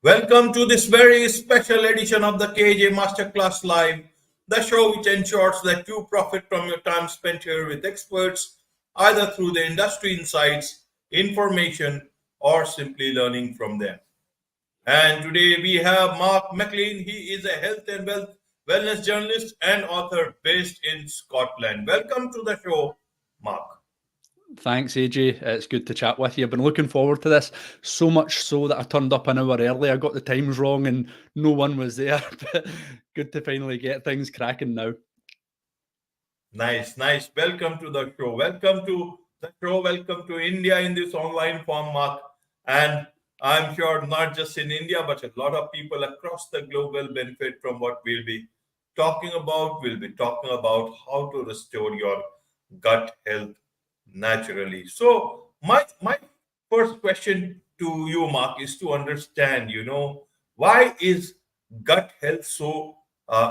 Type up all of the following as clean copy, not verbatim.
Welcome to this very special edition of the KAJ Masterclass Live, the show which ensures that you profit from your time spent here with experts, either through the industry insights, information, or simply learning from them. And today we have Marc Mclean. He is a health and wellness journalist and author based in Scotland. Welcome to the show, Marc. Thanks, AJ. It's good to chat with you. I've been looking forward to this, so much so that I turned up an hour early. I got the times wrong and no one was there. But good to finally get things cracking now. Nice, nice. Welcome to the show. Welcome to the show. Welcome to India in this online form, Marc. And I'm sure not just in India, but a lot of people across the globe will benefit from what we'll be talking about. We'll be talking about how to restore your gut health naturally. So my first question to you, Marc, is to understand, why is gut health so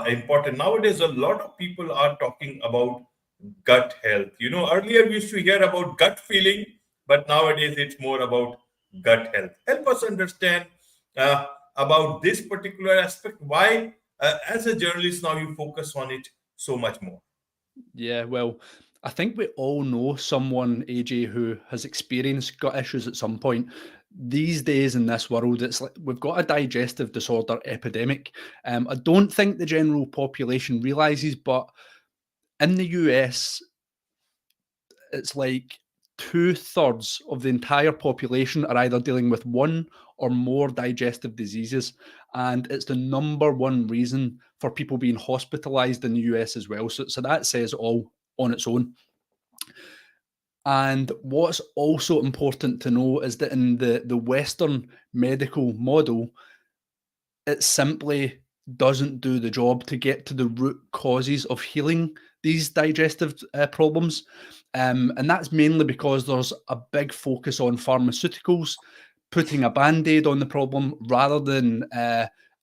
important? Nowadays, a lot of people are talking about gut health. Earlier we used to hear about gut feeling, but nowadays it's more about gut health. Help us understand uh, about this particular aspect. Why, as a journalist, now you focus on it so much more? Yeah, well, I think we all know someone, AJ, who has experienced gut issues at some point. These days in this world, it's like we've got a digestive disorder epidemic. I don't think the general population realizes, but in the US, it's like 2/3 of the entire population are either dealing with one or more digestive diseases. And it's the number one reason for people being hospitalized in the US as well. So that says all on its own. And what's also important to know is that in the Western medical model, it simply doesn't do the job to get to the root causes of healing these digestive problems. And that's mainly because there's a big focus on pharmaceuticals, putting a band aid on the problem rather than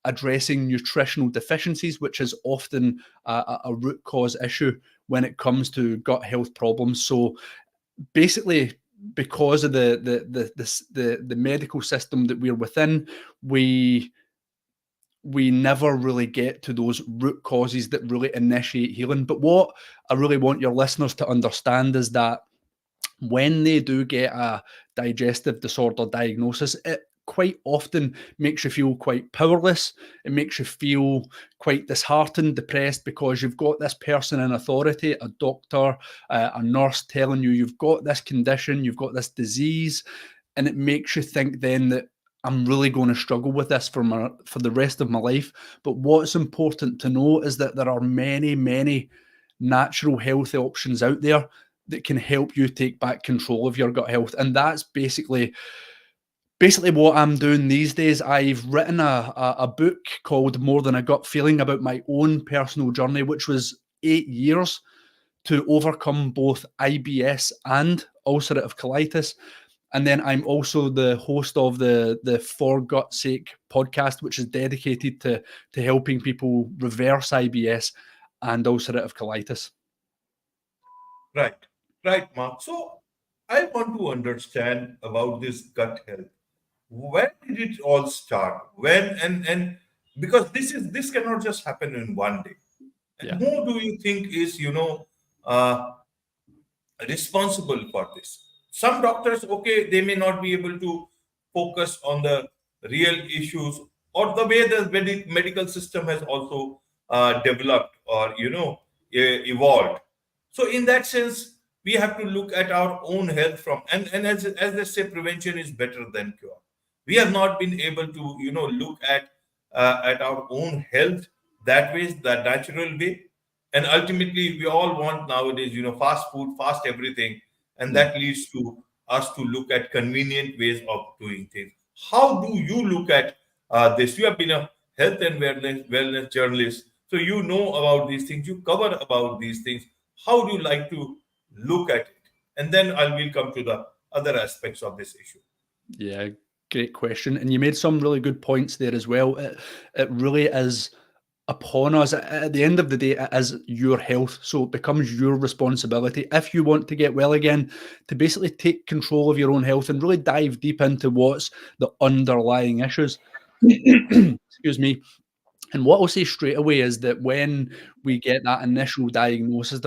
addressing nutritional deficiencies, which is often a root cause issue when it comes to gut health problems. So basically, because of the medical system that we're within, we never really get to those root causes that really initiate healing. But what I really want your listeners to understand is that when they do get a digestive disorder diagnosis, it quite often makes you feel quite powerless. It makes you feel quite disheartened, depressed, because you've got this person in authority, a doctor, a nurse telling you you've got this condition, you've got this disease, and it makes you think then that I'm really going to struggle with this for the rest of my life. But what's important to know is that there are many, many natural health options out there that can help you take back control of your gut health. And that's basically what I'm doing these days. I've written a book called More Than a Gut Feeling about my own personal journey, which was 8 years to overcome both IBS and ulcerative colitis. And then I'm also the host of the For Gut's Sake podcast, which is dedicated to helping people reverse IBS and ulcerative colitis. Right, right, Mark. So I want to understand about this gut health. When did it all start? When and because this cannot just happen in one day. Yeah. And who do you think is uh, responsible for this? Some doctors, okay, they may not be able to focus on the real issues or the way the medical system has also developed or evolved. So in that sense, we have to look at our own health from and as they say, prevention is better than cure. We have not been able to look at our own health that way, that natural way, and ultimately we all want nowadays fast food, fast everything, and that leads to us to look at convenient ways of doing things. How do you look at this? You have been a health and wellness journalist, so you know about these things, you cover about these things. How do you like to look at it? And then I will come to the other aspects of this issue. Yeah, great question. And you made some really good points there as well. It really is upon us. At the end of the day, it is your health. So it becomes your responsibility, if you want to get well again, to basically take control of your own health and really dive deep into what's the underlying issues. Excuse me. And what I'll say straight away is that when we get that initial diagnosis,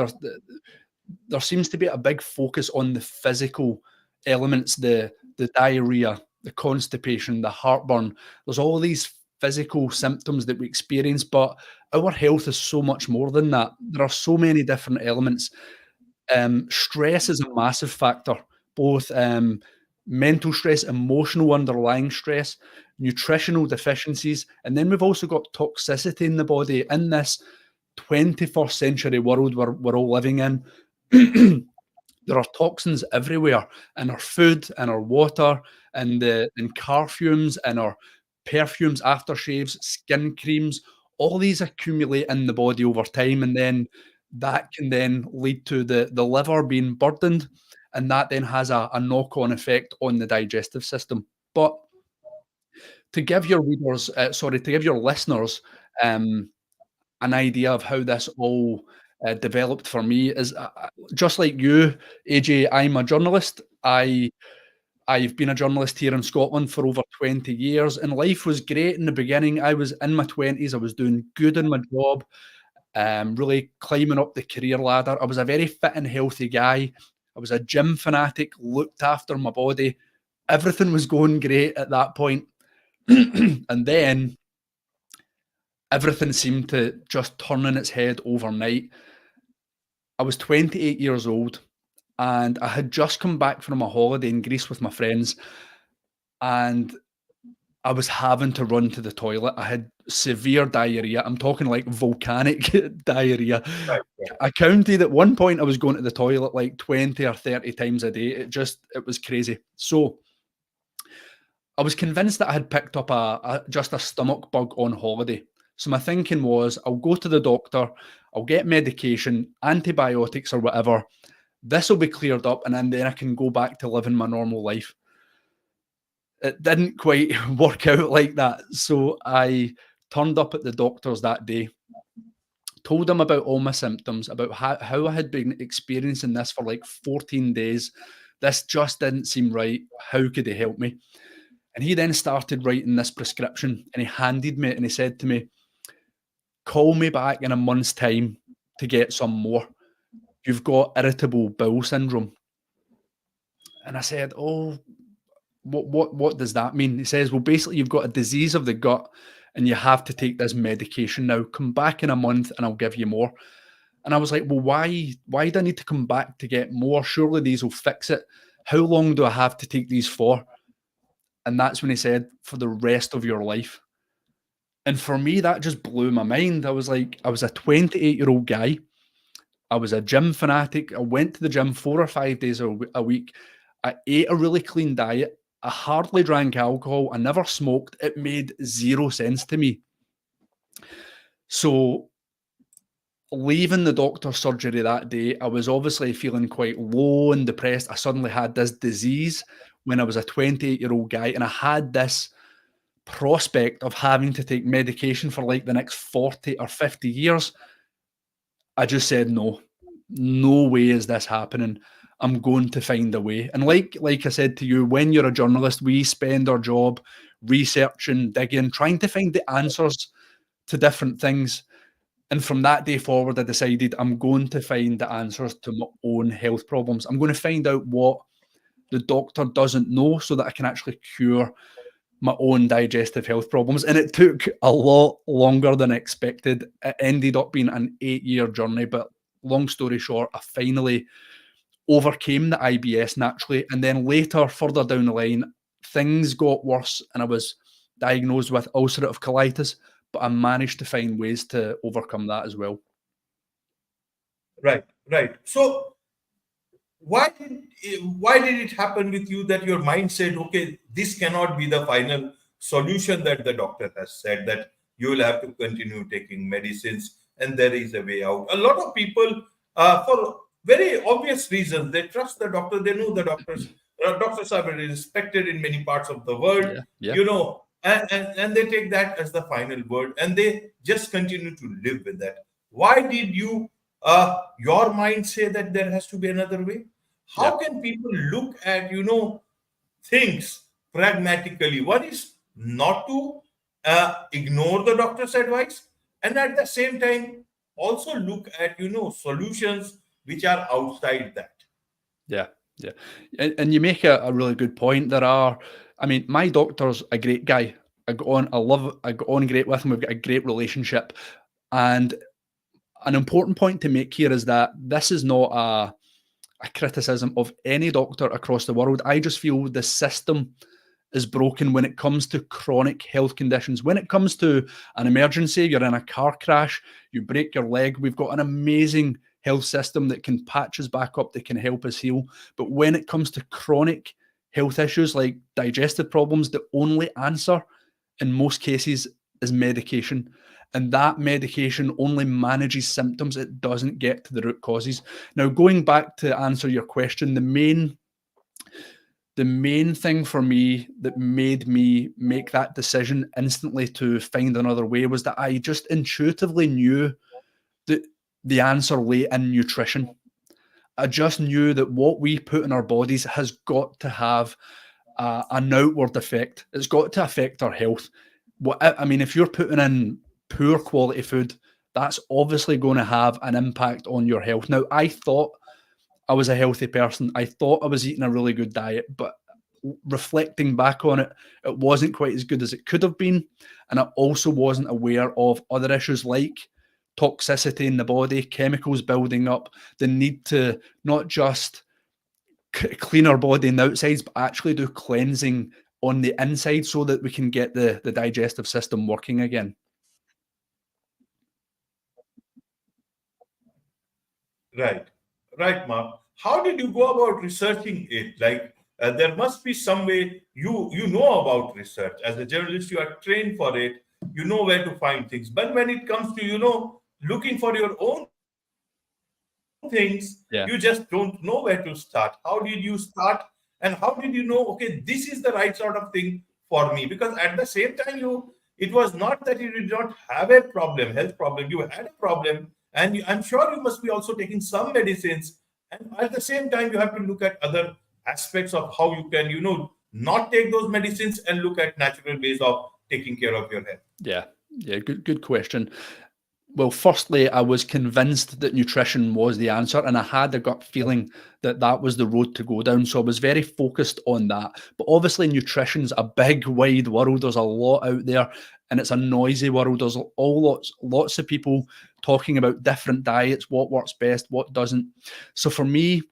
there seems to be a big focus on the physical elements, the diarrhea, the constipation, the heartburn. There's all these physical symptoms that we experience, but our health is so much more than that. There are so many different elements. Stress is a massive factor, both mental stress, emotional underlying stress, nutritional deficiencies, and then we've also got toxicity in the body in this 21st century world we're all living in. There are toxins everywhere in our food, in our water, in car fumes, in our perfumes, aftershaves, skin creams. All these accumulate in the body over time, and then that can then lead to the liver being burdened, and that then has a knock-on effect on the digestive system. But to give your readers, sorry, to give your listeners um, an idea of how this all developed for me is just like you, AJ. I'm a journalist. I've been a journalist here in Scotland for over 20 years, and life was great in the beginning. I was in my 20s. I was doing good in my job, really climbing up the career ladder. I was a very fit and healthy guy. I was a gym fanatic, looked after my body. Everything was going great at that point. And then everything seemed to just turn on its head overnight. I was 28 years old and I had just come back from a holiday in Greece with my friends, and I was having to run to the toilet. I had severe diarrhea. I'm talking like volcanic diarrhea. Right, right. I counted at one point I was going to the toilet like 20 or 30 times a day. It was crazy. So I was convinced that I had picked up just a stomach bug on holiday. So my thinking was, I'll go to the doctor, I'll get medication, antibiotics or whatever. This will be cleared up, and then I can go back to living my normal life. It didn't quite work out like that. So I turned up at the doctor's that day, told him about all my symptoms, about how I had been experiencing this for like 14 days. This just didn't seem right. How could he help me? And he then started writing this prescription, and he handed me it, and he said to me, call me back in a month's time to get some more. You've got irritable bowel syndrome. And I said, oh, what does that mean? He says, well, basically, you've got a disease of the gut and you have to take this medication now. Come back in a month and I'll give you more. And I was like, well, why do I need to come back to get more? Surely these will fix it. How long do I have to take these for? And that's when he said, for the rest of your life. And for me, that just blew my mind. I was like, I was a 28-year-old guy. I was a gym fanatic. I went to the gym 4 or 5 days a week. I ate a really clean diet. I hardly drank alcohol. I never smoked. It made zero sense to me. So leaving the doctor's surgery that day, I was obviously feeling quite low and depressed. I suddenly had this disease when I was a 28-year-old guy, and I had this prospect of having to take medication for like the next 40 or 50 years. I just said, no way is this happening. I'm going to find a way. And like I said to you, when you're a journalist, we spend our job researching, digging, trying to find the answers to different things. And from that day forward, I decided I'm going to find the answers to my own health problems. I'm going to find out what the doctor doesn't know so that I can actually cure my own digestive health problems. And it took a lot longer than expected. It ended up being an 8-year journey, but long story short, I finally overcame the IBS naturally. And then later, further down the line, things got worse and I was diagnosed with ulcerative colitis, but I managed to find ways to overcome that as well. Right, right. So why did it happen with you that your mind said, okay, this cannot be the final solution that the doctor has said, that you will have to continue taking medicines and there is a way out? A lot of people, for very obvious reasons, they trust the doctor. They know the doctors. Doctors are very respected in many parts of the world, Yeah. and they take that as the final word and they just continue to live with that. Why did your mind say that there has to be another way? How can people look at things pragmatically? One is not to ignore the doctor's advice, and at the same time also look at solutions which are outside that. Yeah, yeah. And you make a really good point. I mean, my doctor's a great guy. I got on great with him. We've got a great relationship. And an important point to make here is that this is not a criticism of any doctor across the world. I just feel the system is broken when it comes to chronic health conditions. When it comes to an emergency, you're in a car crash, you break your leg, we've got an amazing health system that can patch us back up, that can help us heal. But when it comes to chronic health issues like digestive problems, the only answer in most cases is medication. And that medication only manages symptoms. It doesn't get to the root causes. Now, going back to answer your question, the main thing for me that made me make that decision instantly to find another way was that I just intuitively knew that the answer lay in nutrition. I just knew that what we put in our bodies has got to have an outward effect. It's got to affect our health. I mean, if you're putting in poor quality food, that's obviously going to have an impact on your health. Now, I thought I was a healthy person. I thought I was eating a really good diet, but reflecting back on it, it wasn't quite as good as it could have been. And I also wasn't aware of other issues like toxicity in the body, chemicals building up, the need to not just clean our body in the outsides, but actually do cleansing on the inside so that we can get the digestive system working again. Right, right, Mark. How did you go about researching it? Like, there must be some way you know about research. As a journalist, you are trained for it. You know where to find things. But when it comes to looking for your own things, you just don't know where to Yeah. start. How did you start? And how did you know? Okay, this is the right sort of thing for me. Because at the same time, it was not that you did not have a problem, health problem. You had a problem, and I'm sure you must be also taking some medicines. And at the same time, you have to look at other aspects of how you can, not take those medicines and look at natural ways of taking care of your health. Yeah. Yeah. Good question. Well, firstly, I was convinced that nutrition was the answer, and I had a gut feeling that that was the road to go down. So I was very focused on that. But obviously, nutrition's a big, wide world. There's a lot out there, and it's a noisy world. There's lots of people talking about different diets, what works best, what doesn't. So for me,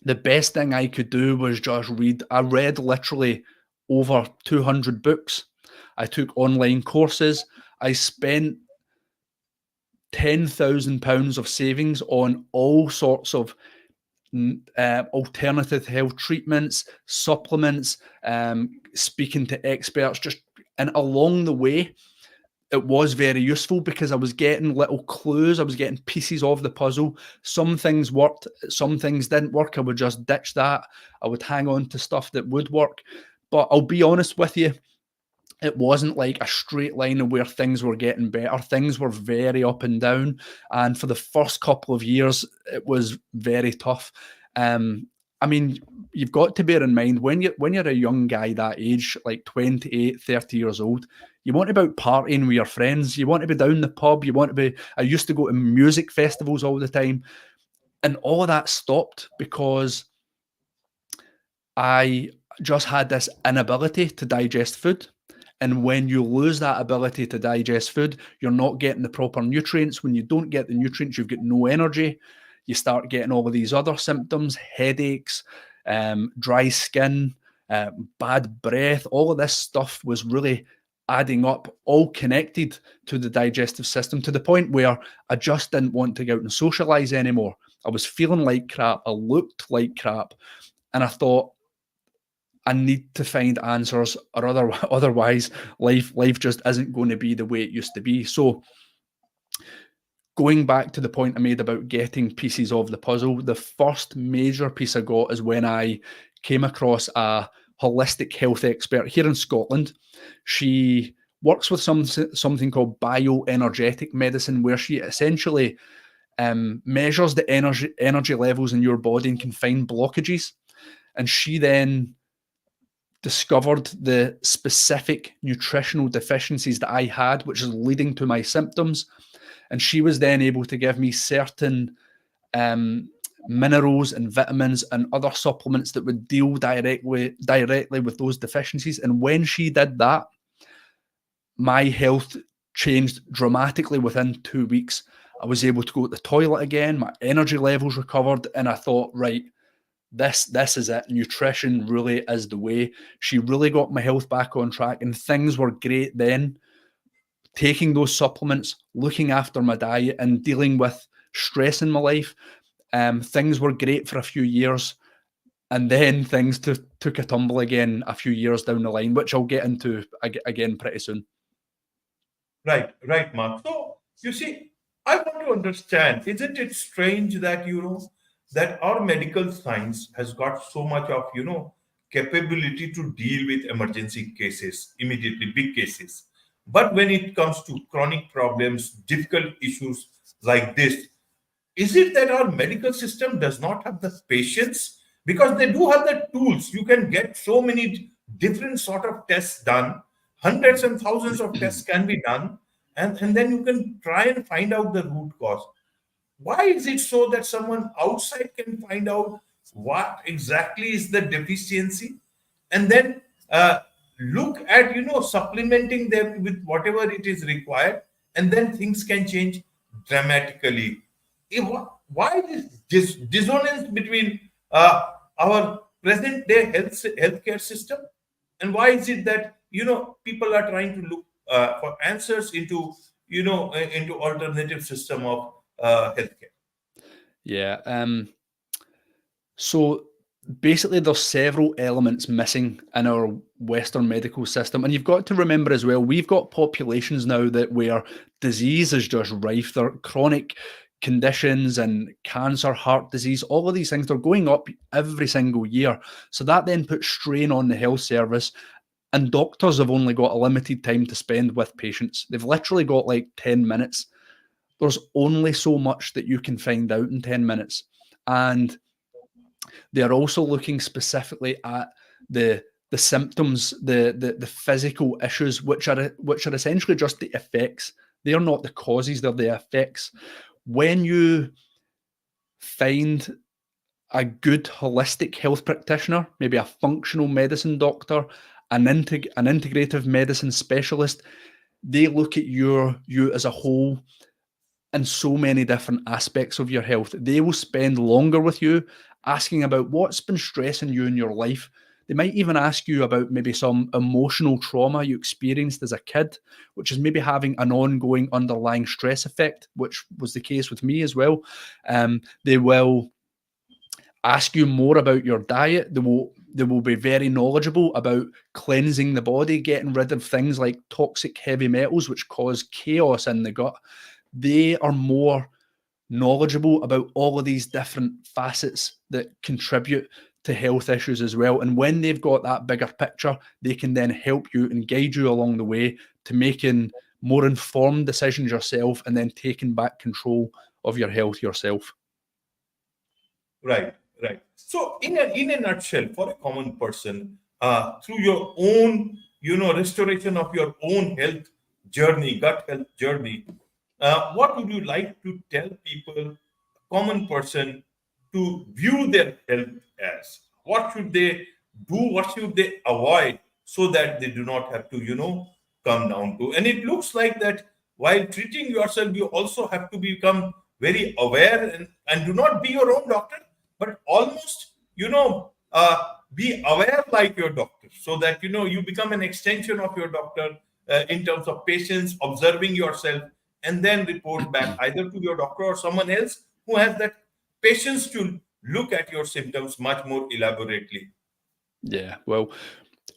the best thing I could do was just read. I read literally over 200 books. I took online courses. I spent £10,000 of savings on all sorts of alternative health treatments, supplements, speaking to experts, and along the way, it was very useful because I was getting little clues. I was getting pieces of the puzzle. Some things worked, some things didn't work. I would just ditch that. I would hang on to stuff that would work. But I'll be honest with you, it wasn't like a straight line of where things were getting better. Things were very up and down. And for the first couple of years, it was very tough. I mean, you've got to bear in mind when you're a young guy that age, like 28, 30 years old, you want to be out partying with your friends. You want to be down the pub. I used to go to music festivals all the time. And all of that stopped because I just had this inability to digest food. And when you lose that ability to digest food, you're not getting the proper nutrients. When you don't get the nutrients, you've got no energy. You start getting all of these other symptoms, headaches, dry skin, bad breath. All of this stuff was really adding up, all connected to the digestive system, to the point where I just didn't want to go out and socialize anymore. I was feeling like crap. I looked like crap. And I thought, I need to find answers, or otherwise life just isn't going to be the way it used to be. So going back to the point I made about getting pieces of the puzzle, the first major piece I got is when I came across a holistic health expert here in Scotland. She works with something called bioenergetic medicine, where she essentially measures the energy levels in your body and can find blockages. And she then discovered the specific nutritional deficiencies that I had, which is leading to my symptoms. And she was then able to give me certain minerals and vitamins and other supplements that would deal directly with those deficiencies. And when she did that, my health changed dramatically within 2 weeks. I was able to go to the toilet again, my energy levels recovered, and I thought, right, this is it. Nutrition really is the way. She really got my health back on track, and things were great then. Taking those supplements, looking after my diet, and dealing with stress in my life, things were great for a few years, and then things took a tumble again a few years down the line, which I'll get into again pretty soon. Right, Mark. So you see, I want to understand, isn't it strange that that our medical science has got so much of capability to deal with emergency cases immediately, big cases. But when it comes to chronic problems, difficult issues like this, is it that our medical system does not have the patience? Because they do have the tools. You can get so many different sort of tests done. Hundreds and thousands of tests can be done, and then you can try and find out the root cause. Why is it so that someone outside can find out what exactly is the deficiency, and then look at supplementing them with whatever it is required, and then things can change dramatically? Why this dissonance between our present day healthcare system, and why is it that people are trying to look for answers into into alternative system of healthcare? Yeah. So basically, there's several elements missing in our Western medical system, and you've got to remember as well, we've got populations now that where disease is just rife. There are chronic conditions and cancer, heart disease, all of these things, they're going up every single year. So that then puts strain on the health service, and doctors have only got a limited time to spend with patients. They've literally got like 10 minutes. There's only so much that you can find out in 10 minutes. And they're also looking specifically at the symptoms, the physical issues, which are essentially just the effects. They are not the causes; they're the effects. When you find a good holistic health practitioner, maybe a functional medicine doctor, an integrative medicine specialist, they look at you as a whole in so many different aspects of your health. They will spend longer with you asking about what's been stressing you in your life. They might even ask you about maybe some emotional trauma you experienced as a kid, which is maybe having an ongoing underlying stress effect, which was the case with me as well. They will ask you more about your diet. They will be very knowledgeable about cleansing the body, getting rid of things like toxic heavy metals, which cause chaos in the gut. They are more knowledgeable about all of these different facets that contribute to health issues as well. And when they've got that bigger picture, they can then help you and guide you along the way to making more informed decisions yourself, and then taking back control of your health yourself. Right. So, in a nutshell, for a common person, through your own, restoration of your own health journey, gut health journey, what would you like to tell people, common person, to view their health as? What should they do? What should they avoid so that they do not have to, come down to? And it looks like that while treating yourself, you also have to become very aware, and do not be your own doctor, but almost, be aware like your doctor, so that, you become an extension of your doctor in terms of patience, observing yourself, and then report back either to your doctor or someone else who has that patience to look at your symptoms much more elaborately. Yeah, well,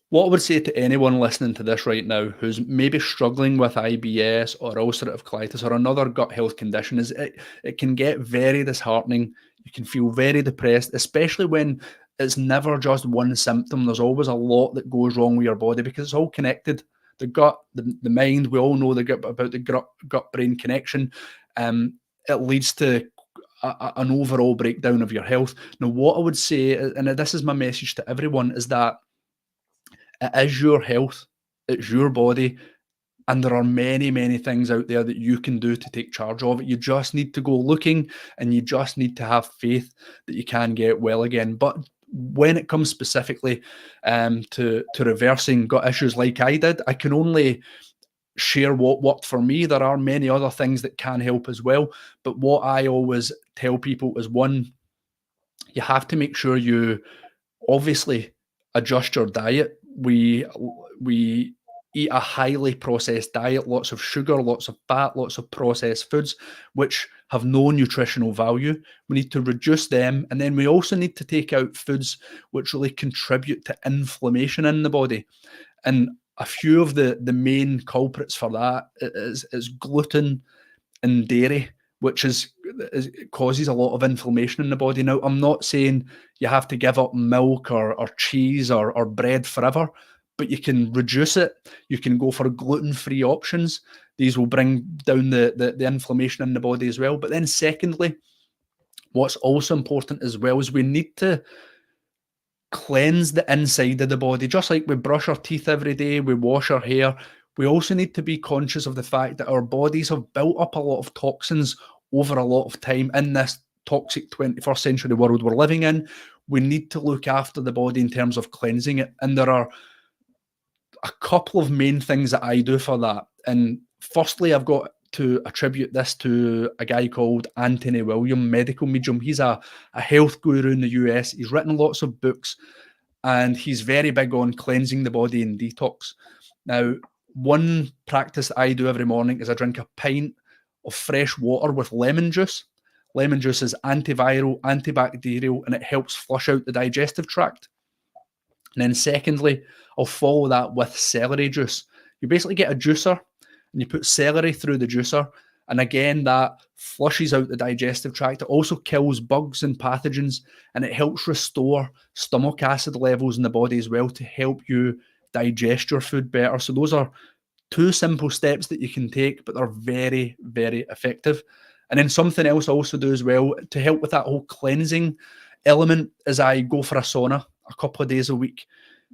what I would say to anyone listening to this right now who's maybe struggling with IBS or ulcerative colitis or another gut health condition is it can get very disheartening. You can feel very depressed, especially when it's never just one symptom. There's always a lot that goes wrong with your body because it's all connected. The gut, the mind, we all know about the gut-brain connection. It leads to an overall breakdown of your health. Now, what I would say, and this is my message to everyone, is that It is your health, it's your body, and there are many, many things out there that you can do to take charge of it. You just need to go looking, and you just need to have faith that you can get well again. But when it comes specifically to reversing gut issues like I did, I can only share what worked for me. There are many other things that can help as well. But what I always tell people is, one, you have to make sure you obviously adjust your diet. We eat a highly processed diet, lots of sugar, lots of fat, lots of processed foods, which have no nutritional value. We need to reduce them. And then we also need to take out foods which really contribute to inflammation in the body. And a few of the main culprits for that is gluten and dairy, which causes a lot of inflammation in the body. Now, I'm not saying you have to give up milk or cheese or bread forever, but you can reduce it. You can go for gluten-free options. These will bring down the inflammation in the body as well. But then secondly, what's also important as well is we need to cleanse the inside of the body. Just like we brush our teeth every day, we wash our hair, we also need to be conscious of the fact that our bodies have built up a lot of toxins over a lot of time in this toxic 21st century world we're living in. We need to look after the body in terms of cleansing it. And there are a couple of main things that I do for that. And firstly, I've got to attribute this to a guy called Anthony William, medical medium. He's a health guru in the US. He's written lots of books, and he's very big on cleansing the body and detox. Now, one practice I do every morning is I drink a pint of fresh water with lemon juice. Lemon juice is antiviral, antibacterial, and it helps flush out the digestive tract. And then secondly, I'll follow that with celery juice. You basically get a juicer and you put celery through the juicer. And again, that flushes out the digestive tract. It also kills bugs and pathogens, and it helps restore stomach acid levels in the body as well to help you digest your food better. So those are two simple steps that you can take, but they're very, very effective. And then something else I also do as well to help with that whole cleansing element is I go for a sauna a couple of days a week.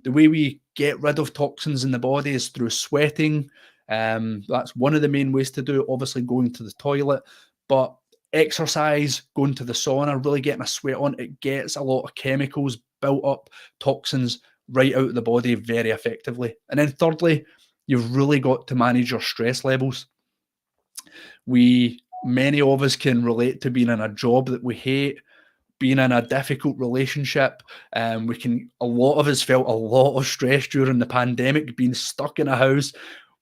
The way we get rid of toxins in the body is through sweating. That's one of the main ways to do it, obviously going to the toilet, but exercise, going to the sauna, really getting a sweat on, it gets a lot of chemicals, built up toxins right out of the body very effectively. And then thirdly, you've really got to manage your stress levels. Many of us can relate to being in a job that we hate, being in a difficult relationship. A lot of us felt a lot of stress during the pandemic, being stuck in a house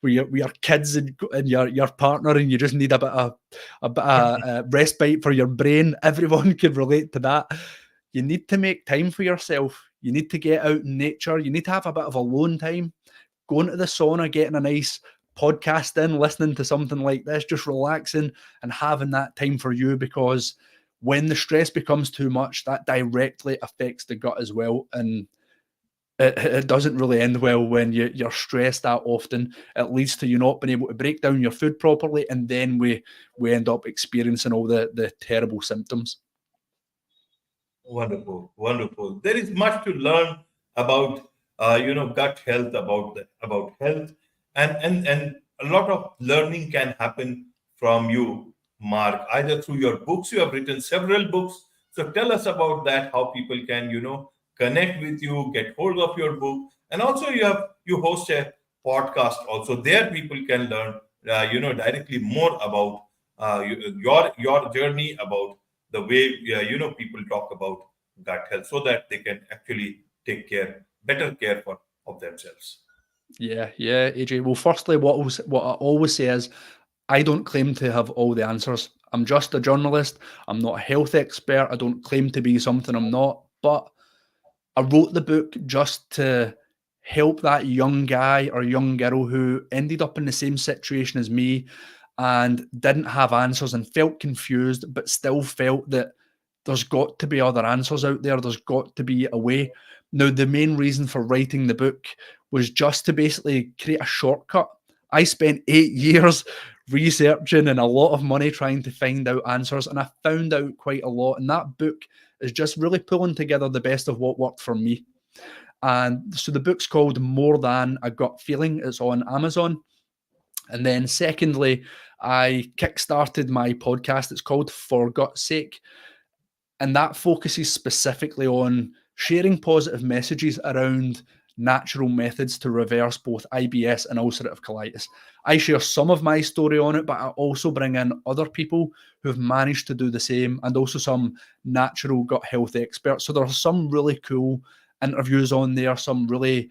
with your kids and your partner, and you just need a bit of respite for your brain. Everyone can relate to that. You need to make time for yourself. You need to get out in nature. You need to have a bit of alone time. Going to the sauna, getting a nice podcast in, listening to something like this, just relaxing and having that time for you, because when the stress becomes too much, that directly affects the gut as well. And it doesn't really end well when you're stressed that often. It leads to you not being able to break down your food properly, and then we end up experiencing all the terrible symptoms. Wonderful, wonderful. There is much to learn about, gut health, about health, and a lot of learning can happen from you, Marc, either through your books. You have written several books, so tell us about that. How people can, connect with you, get hold of your book, and also you host a podcast. Also, there people can learn, directly more about your journey, about the way people talk about gut health, so that they can actually take better care of themselves. Yeah, AJ. Well, firstly, what I always say is, I don't claim to have all the answers. I'm just a journalist. I'm not a health expert. I don't claim to be something I'm not. But I wrote the book just to help that young guy or young girl who ended up in the same situation as me and didn't have answers and felt confused, but still felt that there's got to be other answers out there. There's got to be a way. Now, the main reason for writing the book was just to basically create a shortcut. I spent 8 years researching and a lot of money trying to find out answers, and I found out quite a lot. And that book is just really pulling together the best of what worked for me. And so the book's called More Than a Gut Feeling. It's on Amazon. And then secondly, I kickstarted my podcast. It's called For Gut's Sake. And that focuses specifically on sharing positive messages around natural methods to reverse both IBS and ulcerative colitis. I share some of my story on it, but I also bring in other people who've managed to do the same, and also some natural gut health experts. So there are some really cool interviews on there, some really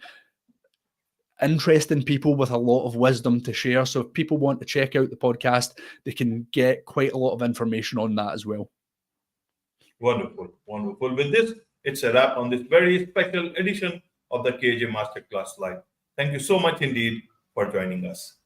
interesting people with a lot of wisdom to share. So if people want to check out the podcast, they can get quite a lot of information on that as well. Wonderful, wonderful. With this, it's a wrap on this very special edition of the KAJ Masterclass Live. Thank you so much indeed for joining us.